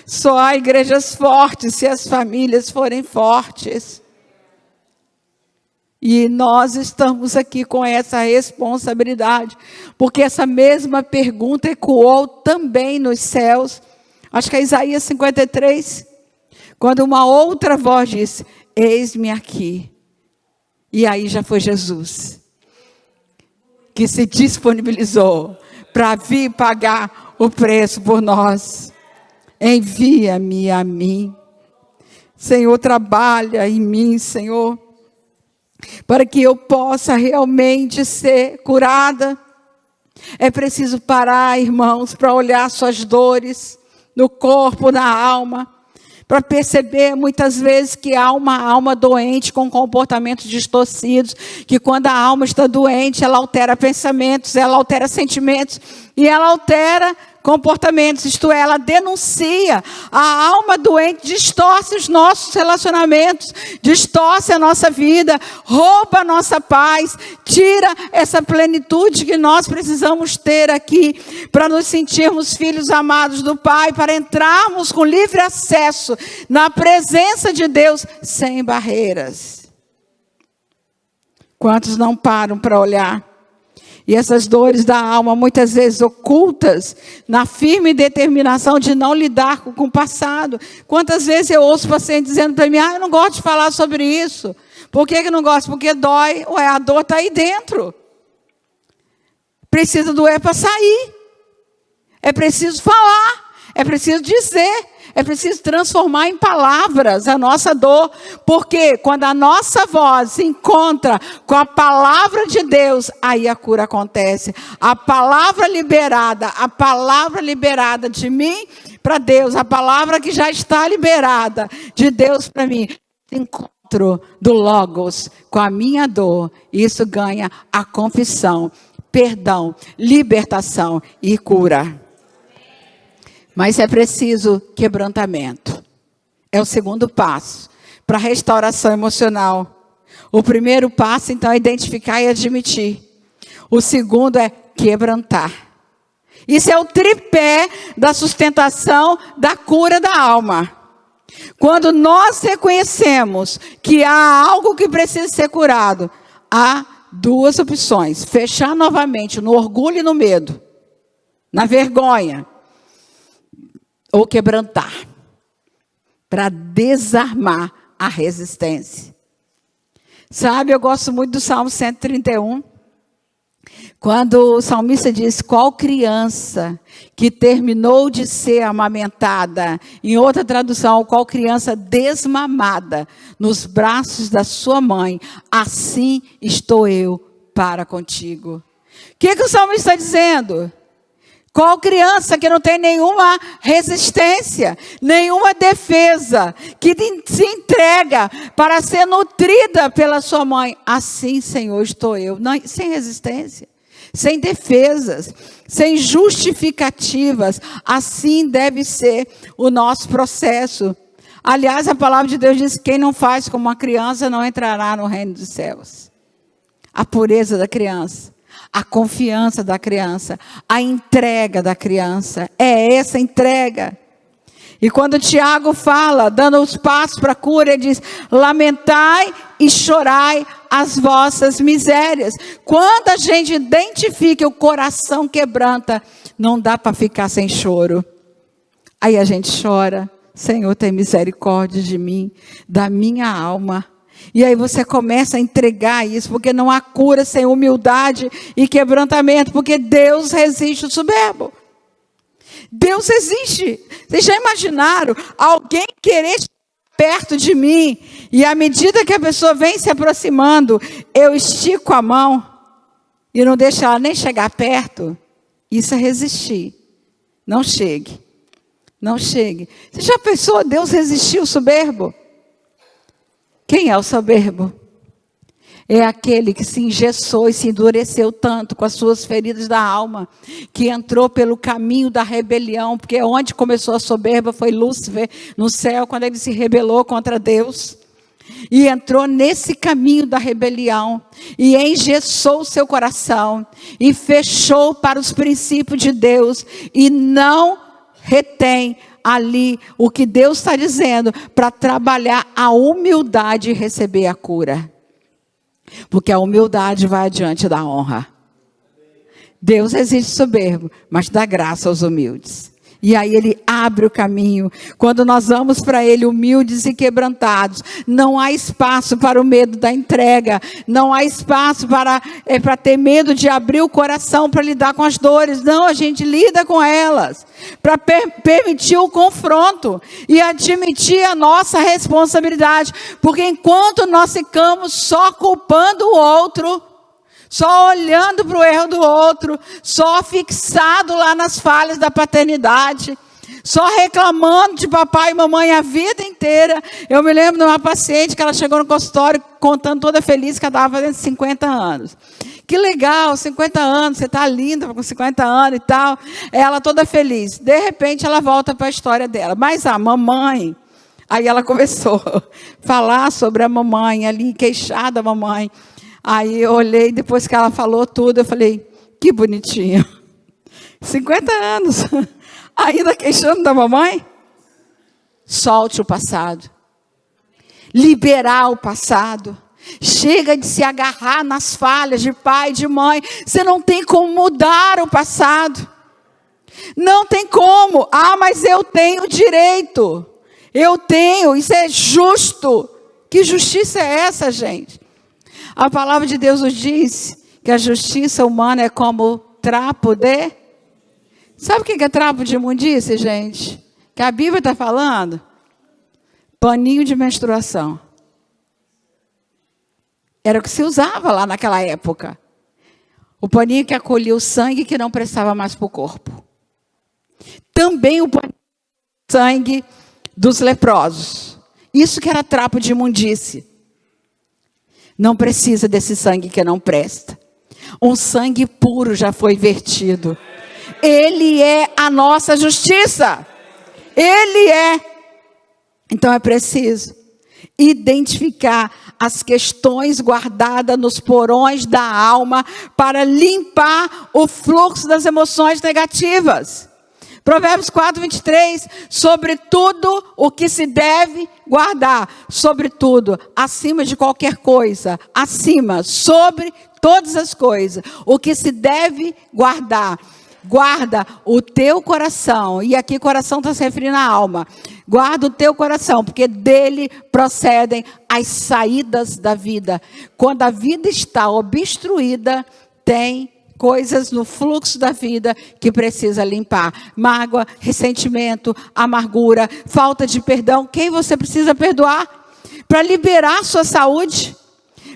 Só há igrejas fortes se as famílias forem fortes. E nós estamos aqui com essa responsabilidade, porque essa mesma pergunta ecoou também nos céus. Acho que é Isaías 53, quando uma outra voz disse, eis-me aqui. E aí já foi Jesus, que se disponibilizou para vir pagar o preço por nós. Envia-me a mim. Senhor, trabalha em mim, Senhor, para que eu possa realmente ser curada. É preciso parar, irmãos, para olhar suas dores no corpo, na alma, para perceber muitas vezes que há uma alma doente com comportamentos distorcidos, que quando a alma está doente, ela altera pensamentos, ela altera sentimentos e ela altera comportamentos, isto é, ela denuncia. A alma doente distorce os nossos relacionamentos, distorce a nossa vida, rouba a nossa paz, tira essa plenitude que nós precisamos ter aqui, para nos sentirmos filhos amados do Pai, para entrarmos com livre acesso na presença de Deus, sem barreiras. Quantos não param para olhar E essas dores da alma, muitas vezes ocultas, na firme determinação de não lidar com o passado. Quantas vezes eu ouço paciente dizendo para mim, eu não gosto de falar sobre isso. Por que não gosto? Porque dói. Ué, a dor está aí dentro. Precisa doer para sair. É preciso falar. É preciso dizer. É preciso transformar em palavras a nossa dor, porque quando a nossa voz se encontra com a palavra de Deus, aí a cura acontece. A palavra liberada de mim para Deus, a palavra que já está liberada de Deus para mim, encontro do Logos com a minha dor, isso ganha a confissão, perdão, libertação e cura. Mas é preciso quebrantamento. É o segundo passo para a restauração emocional. O primeiro passo, então, é identificar e admitir. O segundo é quebrantar. Isso é o tripé da sustentação da cura da alma. Quando nós reconhecemos que há algo que precisa ser curado, há duas opções. Fechar novamente no orgulho e no medo, na vergonha. Ou quebrantar, para desarmar a resistência. Sabe, eu gosto muito do Salmo 131, quando o salmista diz, qual criança que terminou de ser amamentada, em outra tradução, qual criança desmamada nos braços da sua mãe, assim estou eu para contigo. O que o salmista está dizendo? Qual criança que não tem nenhuma resistência, nenhuma defesa, que se entrega para ser nutrida pela sua mãe? Assim, Senhor, estou eu. Não, sem resistência, sem defesas, sem justificativas. Assim deve ser o nosso processo. Aliás, a palavra de Deus diz que quem não faz como uma criança não entrará no reino dos céus. A pureza da criança. A confiança da criança, a entrega da criança, é essa entrega. E quando Tiago fala, dando os passos para a cura, ele diz, lamentai e chorai as vossas misérias. Quando a gente identifica o coração quebranta, não dá para ficar sem choro. Aí a gente chora, Senhor, tem misericórdia de mim, da minha alma. E aí você começa a entregar isso, porque não há cura sem humildade e quebrantamento, porque Deus resiste o soberbo. Deus resiste. Vocês já imaginaram alguém querer chegar perto de mim, e à medida que a pessoa vem se aproximando, eu estico a mão, e não deixo ela nem chegar perto? Isso é resistir. Não chegue. Não chegue. Você já pensou, Deus resistiu o soberbo? Quem é o soberbo? É aquele que se engessou e se endureceu tanto com as suas feridas da alma, que entrou pelo caminho da rebelião, porque onde começou a soberba foi Lúcifer no céu, quando ele se rebelou contra Deus. E entrou nesse caminho da rebelião, e engessou o seu coração, e fechou para os princípios de Deus, e não retém ali o que Deus está dizendo, para trabalhar a humildade e receber a cura. Porque a humildade vai adiante da honra. Deus resiste soberbo, mas dá graça aos humildes. E aí ele abre o caminho. Quando nós vamos para ele humildes e quebrantados, não há espaço para o medo da entrega. Não há espaço para ter medo de abrir o coração para lidar com as dores. Não, a gente lida com elas. Para permitir o confronto e admitir a nossa responsabilidade. Porque enquanto nós ficamos só culpando o outro, só olhando para o erro do outro, só fixado lá nas falhas da paternidade, só reclamando de papai e mamãe a vida inteira. Eu me lembro de uma paciente que ela chegou no consultório contando toda feliz que ela estava fazendo 50 anos. Que legal, 50 anos, você está linda com 50 anos e tal. Ela toda feliz. De repente ela volta para a história dela. Mas a mamãe, aí ela começou a falar sobre a mamãe ali, queixar da mamãe. Aí eu olhei, depois que ela falou tudo, eu falei, que bonitinha. 50 anos, ainda queixando da mamãe? Solte o passado. Liberar o passado. Chega de se agarrar nas falhas de pai, de mãe. Você não tem como mudar o passado. Não tem como. Ah, mas eu tenho direito. Eu tenho, isso é justo. Que justiça é essa, gente? A palavra de Deus nos diz que a justiça humana é como trapo de... Sabe o que é trapo de imundície, gente? Que a Bíblia está falando? Paninho de menstruação. Era o que se usava lá naquela época. O paninho que acolhia o sangue que não prestava mais para o corpo. Também o paninho de sangue dos leprosos. Isso que era trapo de imundície. Não precisa desse sangue que não presta. Um sangue puro já foi vertido. Ele é a nossa justiça. Ele é. Então é preciso identificar as questões guardadas nos porões da alma para limpar o fluxo das emoções negativas. Provérbios 4:23, sobre tudo o que se deve guardar, sobretudo, acima de qualquer coisa, acima, sobre todas as coisas, o que se deve guardar. Guarda o teu coração, e aqui coração está se referindo à alma. Guarda o teu coração, porque dele procedem as saídas da vida. Quando a vida está obstruída, tem coisas no fluxo da vida que precisa limpar. Mágoa, ressentimento, amargura, falta de perdão. Quem você precisa perdoar? Para liberar a sua saúde.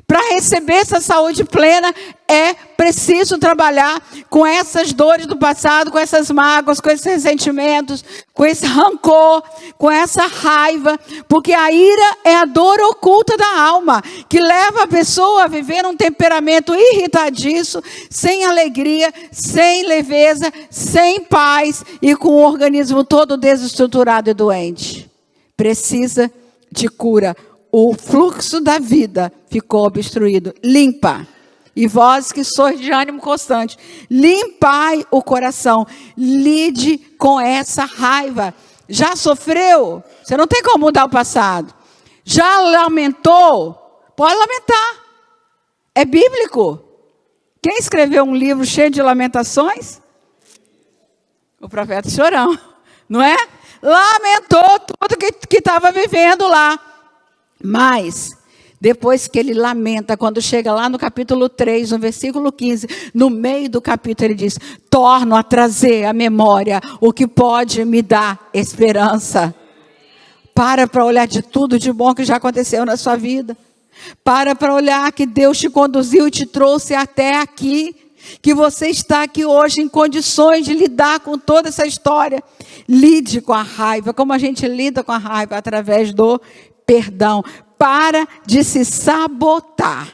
Para receber essa saúde plena, é preciso trabalhar com essas dores do passado, com essas mágoas, com esses ressentimentos, com esse rancor, com essa raiva. Porque a ira é a dor oculta da alma, que leva a pessoa a viver um temperamento irritadiço, sem alegria, sem leveza, sem paz e com o organismo todo desestruturado e doente. Precisa de cura. O fluxo da vida ficou obstruído. Limpa. E vós que sois de ânimo constante, limpai o coração. Lide com essa raiva. Já sofreu? Você não tem como mudar o passado. Já lamentou? Pode lamentar. É bíblico. Quem escreveu um livro cheio de lamentações? O profeta Chorão. Não é? Lamentou tudo que estava vivendo lá. Mas, depois que ele lamenta, quando chega lá no capítulo 3, no versículo 15, no meio do capítulo ele diz, torno a trazer à memória o que pode me dar esperança. Para olhar de tudo de bom que já aconteceu na sua vida. Para olhar que Deus te conduziu e te trouxe até aqui. Que você está aqui hoje em condições de lidar com toda essa história. Lide com a raiva, como a gente lida com a raiva através do perdão, para de se sabotar,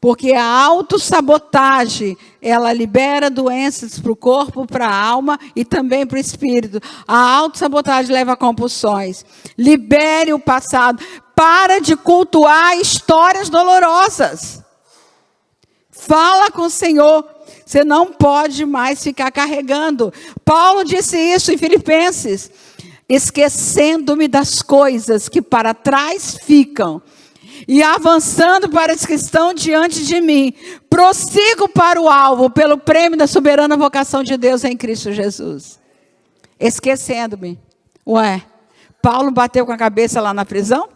porque a autossabotagem, ela libera doenças para o corpo, para a alma e também para o espírito. A autossabotagem leva a compulsões. Libere o passado, para de cultuar histórias dolorosas. Fala com o Senhor, você não pode mais ficar carregando. Paulo disse isso em Filipenses. Esquecendo-me das coisas que para trás ficam e avançando para as que estão diante de mim, prossigo para o alvo pelo prêmio da soberana vocação de Deus em Cristo Jesus. Esquecendo-me. Ué, Paulo bateu com a cabeça lá na prisão?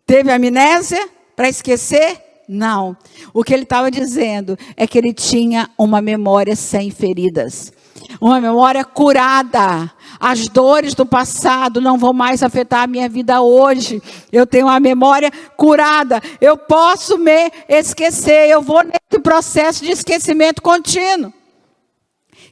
Teve amnésia para esquecer? Não. O que ele estava dizendo é que ele tinha uma memória sem feridas. Uma memória curada. As dores do passado não vão mais afetar a minha vida hoje. Eu tenho uma memória curada. Eu posso me esquecer. Eu vou nesse processo de esquecimento contínuo.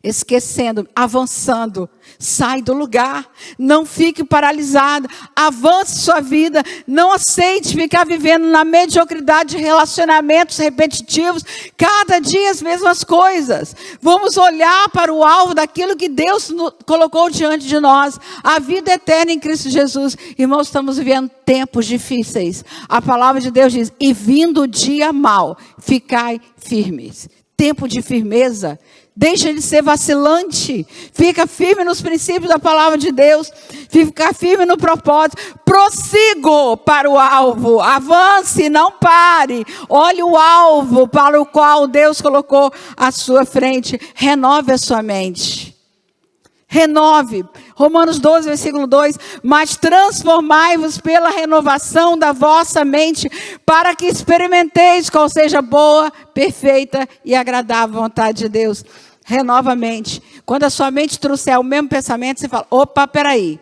Esquecendo, avançando. Sai do lugar. Não fique paralisado. Avance sua vida. Não aceite ficar vivendo na mediocridade de relacionamentos repetitivos. Cada dia as mesmas coisas. Vamos olhar para o alvo daquilo que Deus colocou diante de nós. A vida eterna em Cristo Jesus. Irmãos, estamos vivendo tempos difíceis. A palavra de Deus diz, e vindo o dia mau, ficai firmes. Tempo de firmeza. Deixa de ser vacilante. Fica firme nos princípios da palavra de Deus. Fica firme no propósito. Prossigo para o alvo. Avance, não pare. Olhe o alvo para o qual Deus colocou à sua frente. Renove a sua mente. Renove. Romanos 12, versículo 2. Mas transformai-vos pela renovação da vossa mente, para que experimenteis qual seja a boa, perfeita e agradável vontade de Deus. Renova a mente. Quando a sua mente trouxer o mesmo pensamento, você fala, opa, peraí.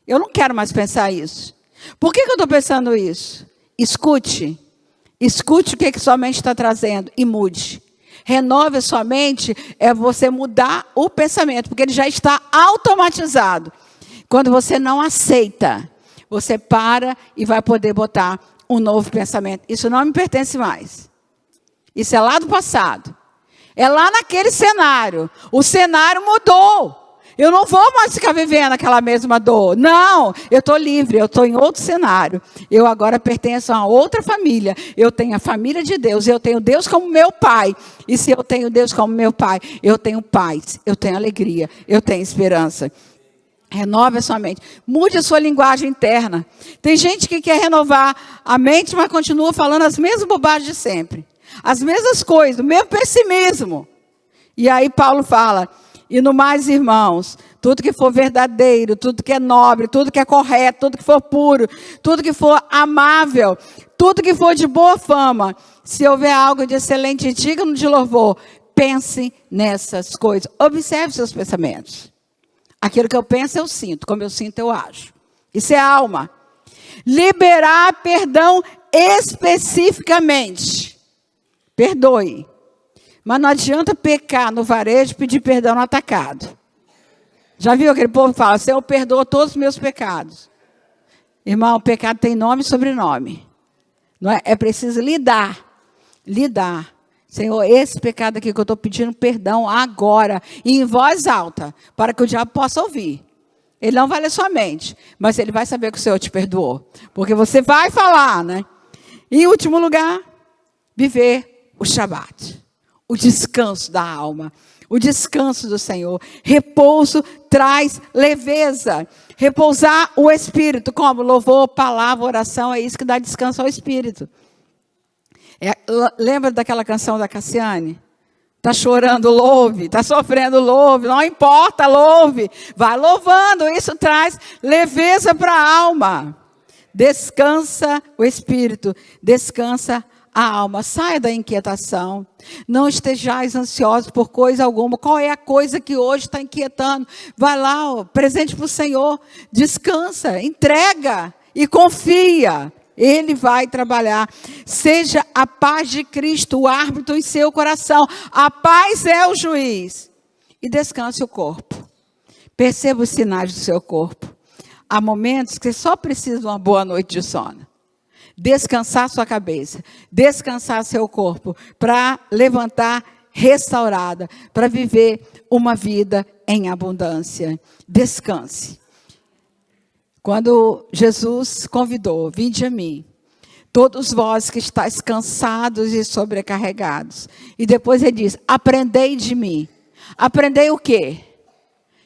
Eu não quero mais pensar isso. Por que eu estou pensando isso? Escute. Escute o que sua mente está trazendo e mude. Renove a sua mente é você mudar o pensamento, porque ele já está automatizado. Quando você não aceita, você para e vai poder botar um novo pensamento. Isso não me pertence mais. Isso é lá do passado. É lá naquele cenário. O cenário mudou. Eu não vou mais ficar vivendo aquela mesma dor. Não, eu estou livre, eu estou em outro cenário. Eu agora pertenço a outra família. Eu tenho a família de Deus, eu tenho Deus como meu pai. E se eu tenho Deus como meu pai, eu tenho paz, eu tenho alegria, eu tenho esperança. Renove a sua mente. Mude a sua linguagem interna. Tem gente que quer renovar a mente, mas continua falando as mesmas bobagens de sempre. As mesmas coisas, o mesmo pessimismo. E aí Paulo fala... E no mais, irmãos, tudo que for verdadeiro, tudo que é nobre, tudo que é correto, tudo que for puro, tudo que for amável, tudo que for de boa fama, se houver algo de excelente e digno de louvor, pense nessas coisas. Observe seus pensamentos. Aquilo que eu penso, eu sinto. Como eu sinto, eu acho. Isso é alma. Liberar perdão especificamente. Perdoe. Mas não adianta pecar no varejo e pedir perdão no atacado. Já viu aquele povo que fala, Senhor, perdoa todos os meus pecados. Irmão, o pecado tem nome e sobrenome. Não é? É preciso lidar. Lidar. Senhor, esse pecado aqui que eu estou pedindo perdão agora, e em voz alta, para que o diabo possa ouvir. Ele não vai ler sua mente, mas ele vai saber que o Senhor te perdoou. Porque você vai falar, né? E em último lugar, viver o Shabat. O descanso da alma, o descanso do Senhor. Repouso traz leveza. Repousar o espírito, como louvor, palavra, oração, é isso que dá descanso ao espírito. Lembra daquela canção da Cassiane? Está chorando, louve. Está sofrendo, louve. Não importa, louve. Vai louvando, isso traz leveza para a alma. Descansa o espírito, descansa a alma. Saia da inquietação. Não estejais ansiosos por coisa alguma. Qual é a coisa que hoje está inquietando? Vai lá, ó, presente para o Senhor. Descansa, entrega e confia. Ele vai trabalhar. Seja a paz de Cristo o árbitro em seu coração. A paz é o juiz. E descanse o corpo. Perceba os sinais do seu corpo. Há momentos que você só precisa de uma boa noite de sono. Descansar sua cabeça, descansar seu corpo, para levantar restaurada, para viver uma vida em abundância. Descanse. Quando Jesus convidou, vinde a mim, todos vós que estáis cansados e sobrecarregados. E depois ele diz, aprendei de mim. Aprendei o quê?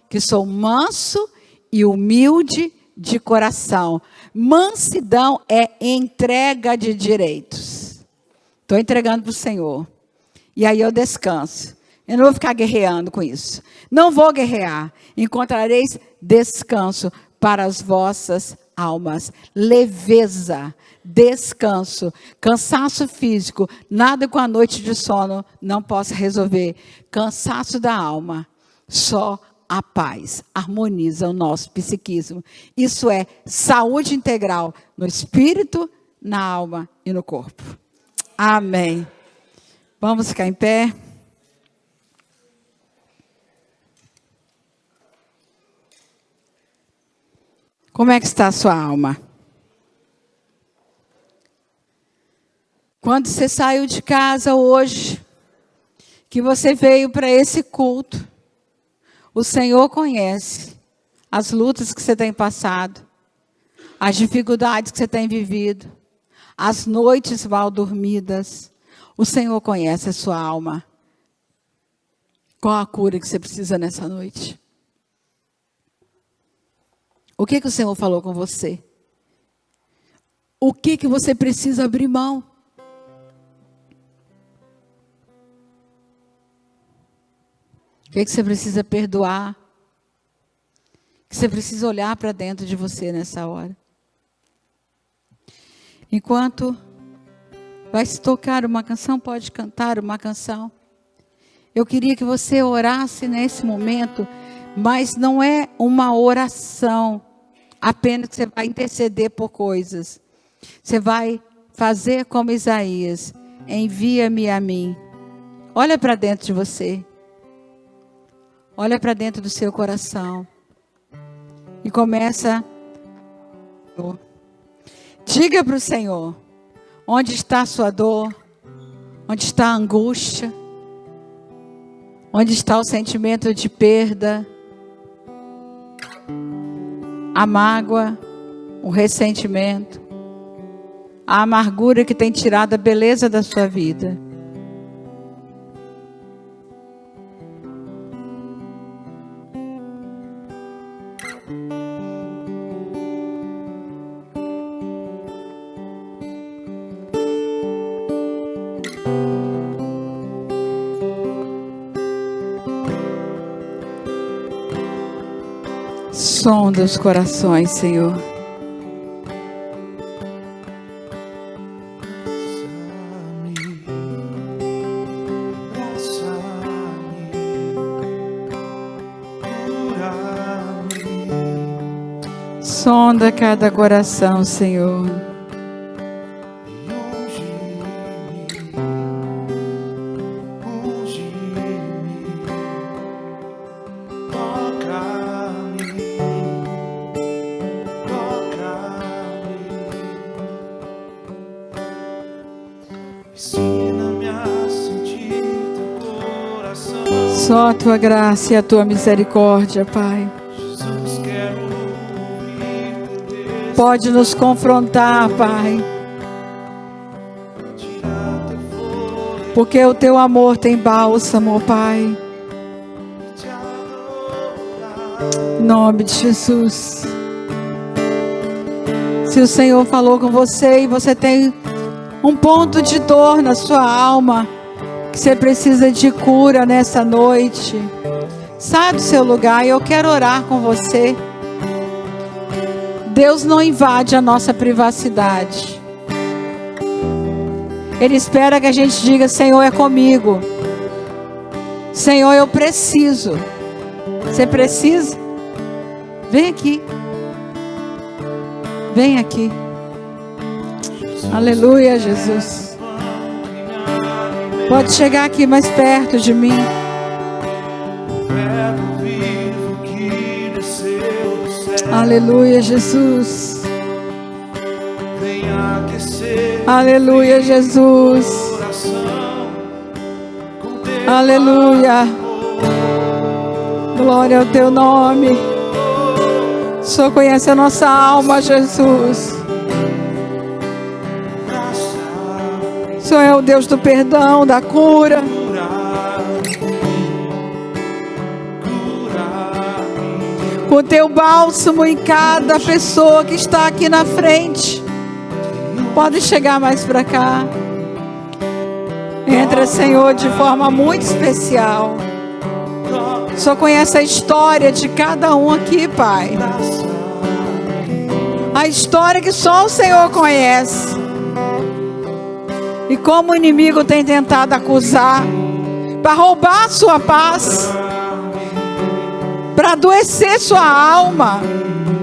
Que sou manso e humilde de coração. Mansidão é entrega de direitos. Estou entregando para o Senhor. E aí eu descanso. Eu não vou ficar guerreando com isso. Não vou guerrear. Encontrareis descanso para as vossas almas. Leveza, descanso, cansaço físico. Nada com a noite de sono não possa resolver. Cansaço da alma. Só a paz harmoniza o nosso psiquismo. Isso é saúde integral no espírito, na alma e no corpo. Amém. Vamos ficar em pé. Como é que está a sua alma? Quando você saiu de casa hoje, que você veio para esse culto, o Senhor conhece as lutas que você tem passado, as dificuldades que você tem vivido, as noites mal dormidas. O Senhor conhece a sua alma. Qual a cura que você precisa nessa noite? O que o Senhor falou com você? O que você precisa abrir mão? O que você precisa perdoar? O que você precisa olhar para dentro de você nessa hora? Enquanto vai se tocar uma canção, pode cantar uma canção. Eu queria que você orasse nesse momento, mas não é uma oração apenas que você vai interceder por coisas. Você vai fazer como Isaías: envia-me a mim. Olha para dentro de você. Olha para dentro do seu coração. E começa. Diga para o Senhor: onde está a sua dor? Onde está a angústia? Onde está o sentimento de perda? A mágoa, o ressentimento, a amargura que tem tirado a beleza da sua vida. Sonda os corações, Senhor. Sonda cada coração, Senhor. Só a tua graça e a tua misericórdia, Pai. Pode nos confrontar, Pai. Porque o teu amor tem bálsamo, Pai. Em nome de Jesus. Se o Senhor falou com você e você tem um ponto de dor na sua alma, que você precisa de cura nessa noite, sai do seu lugar e eu quero orar com você. Deus não invade a nossa privacidade. Ele espera que a gente diga: Senhor, é comigo. Senhor, eu preciso. Você precisa? Vem aqui. Vem aqui. Aleluia, Jesus. Pode chegar aqui mais perto de mim. Aleluia, Jesus. Aleluia, Jesus. Aleluia. Glória ao teu nome. O Senhor conhece a nossa alma, Jesus. O Senhor é o Deus do perdão, da cura. Com o teu bálsamo em cada pessoa que está aqui na frente. Pode chegar mais para cá. Entra, Senhor, de forma muito especial. O Senhor conhece a história de cada um aqui, Pai. A história que só o Senhor conhece. E como o inimigo tem tentado acusar, para roubar a sua paz, para adoecer sua alma,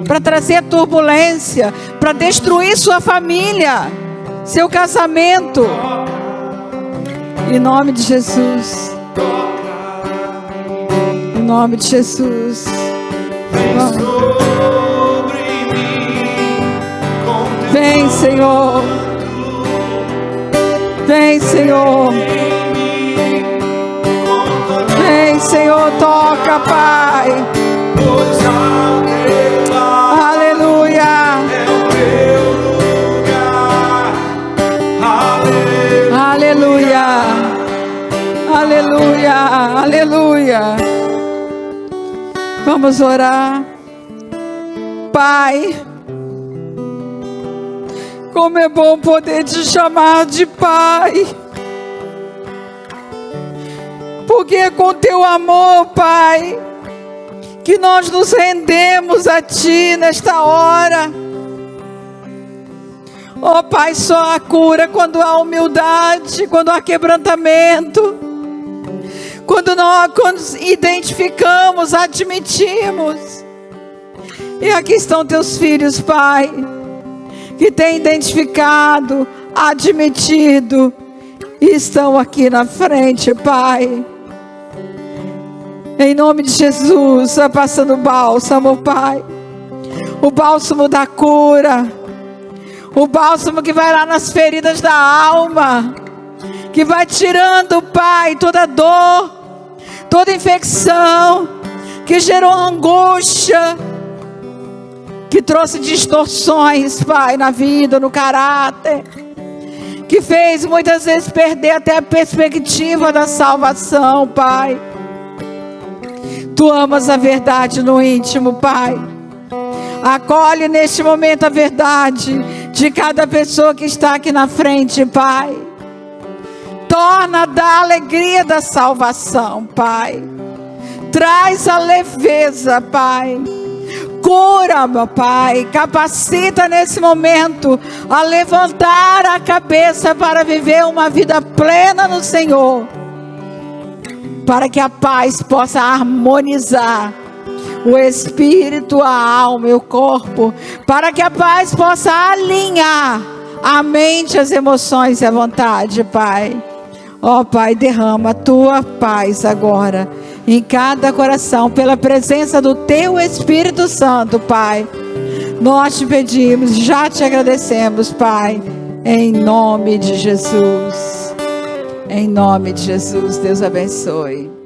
para trazer turbulência, para destruir sua família, seu casamento. Em nome de Jesus. Em nome de Jesus. Vem, Senhor. Vem, Senhor. Vem, Senhor, toca, Pai. Aleluia. Aleluia. Aleluia. Aleluia. Vamos orar. Pai, como é bom poder te chamar de Pai, porque é com teu amor, Pai, que nós nos rendemos a Ti nesta hora. Oh Pai, só a cura quando há humildade, quando há quebrantamento, quando nós identificamos, admitimos. E aqui estão teus filhos, Pai, que têm identificado, admitido, e estão aqui na frente, Pai. Em nome de Jesus, vai passando o bálsamo, Pai. O bálsamo da cura. O bálsamo que vai lá nas feridas da alma. Que vai tirando, Pai, toda dor, toda infecção, que gerou angústia, que trouxe distorções, Pai, na vida, no caráter, que fez muitas vezes perder até a perspectiva da salvação, Pai. Tu amas a verdade no íntimo, Pai. Acolhe neste momento a verdade de cada pessoa que está aqui na frente, Pai. Torna da alegria da salvação, Pai. Traz a leveza, Pai. Cura, meu Pai. Capacita nesse momento a levantar a cabeça para viver uma vida plena no Senhor. Para que a paz possa harmonizar o espírito, a alma e o corpo. Para que a paz possa alinhar a mente, as emoções e a vontade, Pai. Ó Pai, derrama a tua paz agora em cada coração, pela presença do teu Espírito Santo, Pai. Nós te pedimos, já te agradecemos, Pai, em nome de Jesus. Em nome de Jesus, Deus abençoe.